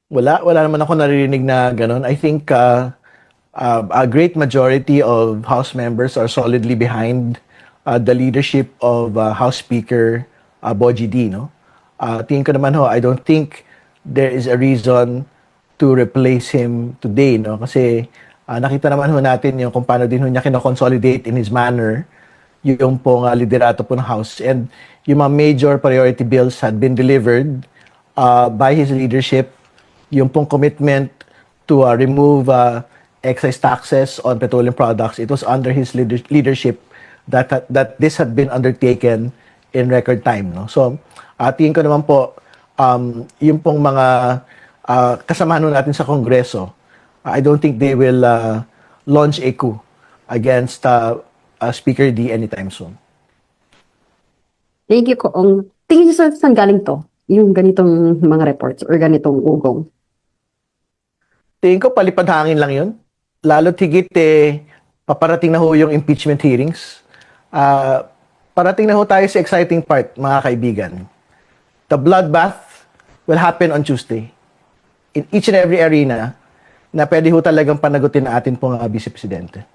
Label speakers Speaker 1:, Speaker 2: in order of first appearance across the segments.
Speaker 1: Wala naman ako naririnig na ganun. I think a great majority of House members are solidly behind the leadership of House Speaker Boji D, no? Tingin ko naman ho, I don't think there is a reason to replace him today, no? Kasi nakita naman ho natin yung kung paano din ho niya kinoconsolidate in his manner yung pong liderato po ng House. And yung mga major priority bills had been delivered by his leadership. Yung pong commitment to remove excise taxes on petroleum products, it was under his leadership that this had been undertaken in record time. No? So, tingin ko naman po, yung pong mga kasamahan natin sa Kongreso, I don't think they will launch a coup against Speaker D anytime soon.
Speaker 2: Thank you, Koong. Tingin niyo saan galing to? Yung ganitong mga reports or ganitong ugong?
Speaker 1: Tingin ko palipad hangin lang yun. Lalo't higit paparating na ho yung impeachment hearings. Parating na ho tayo sa exciting part, mga kaibigan. The bloodbath will happen on Tuesday. In each and every arena na pwede ho talagang panagutin na atin pong Vice Presidente.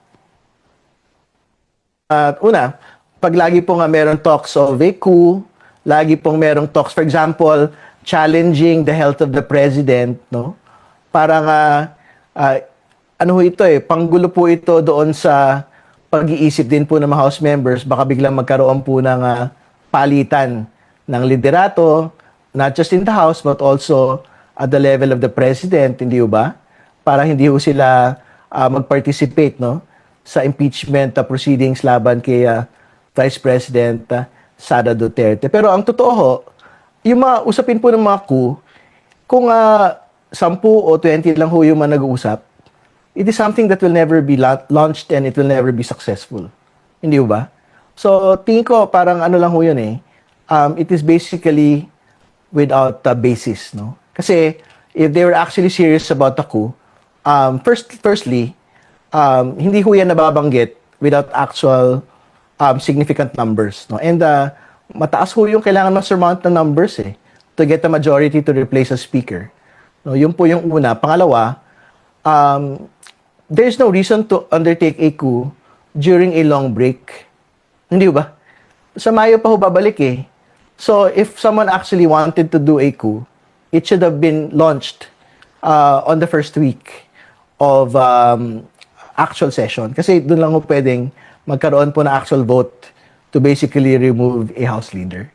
Speaker 1: At una, pag lagi po nga meron talks of a coup, lagi pong merong talks, for example, challenging the health of the President, no? Parang, ano ho ito panggulo po ito doon sa pag-iisip din po ng mga House members, baka biglang magkaroon po ng palitan ng liderato, not just in the House, but also at the level of the President, hindi ba? Para hindi ho sila mag-participate, no? Sa impeachment proceedings laban kay Vice President Sara Duterte. Pero ang totoo ho, yung mga usapin po ng mga coup, kung 10 o 20 lang ho yung mga nag-uusap, it is something that will never be launched and it will never be successful. Hindi ba? So, tingin ko parang ano lang ho yun it is basically without basis, no? Kasi if they were actually serious about the coup, firstly, hindi ho yan nababanggit without actual significant numbers, no? And mataas ho yung kailangan ma-surmount na numbers to get a majority to replace a speaker. No, yun po yung una. Pangalawa, there's no reason to undertake a coup during a long break. Hindi ba? Sa Mayo pa ho babalik So, if someone actually wanted to do a coup, it should have been launched on the first week of actual session. Kasi doon lang ho pwedeng magkaroon po na actual vote to basically remove a House leader.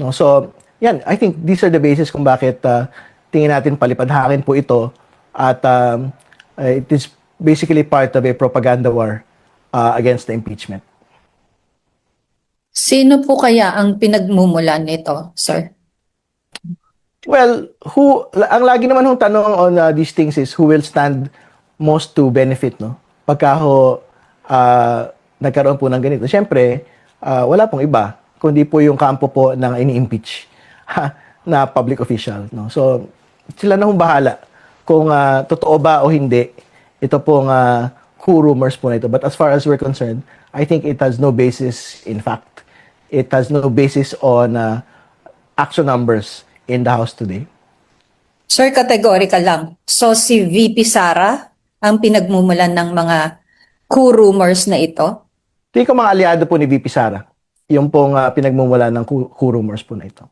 Speaker 1: No? So, yan. I think these are the basis kung bakit tingin natin palipad hangin po ito at it is basically part of a propaganda war against the impeachment.
Speaker 3: Sino po kaya ang pinagmumulan nito, sir?
Speaker 1: Well, ang lagi naman hong tanong on these things is who will stand most to benefit, no? Pagka ho nagkaroon po ng ganito. Siyempre, wala pong iba, kundi po yung kampo po ng ini-impeach na public official, no? So, sila na hong bahala kung totoo ba o hindi ito pong coup rumors po na ito. But as far as we're concerned, I think it has no basis in fact. It has no basis on actual numbers in the House today.
Speaker 3: Sir, categorical lang. So si VP Sara ang pinagmumulan ng mga coup rumors na ito?
Speaker 1: Tingin ko mga aliado po ni VP Sara, yung pong pinagmumulan ng coup rumors po na ito.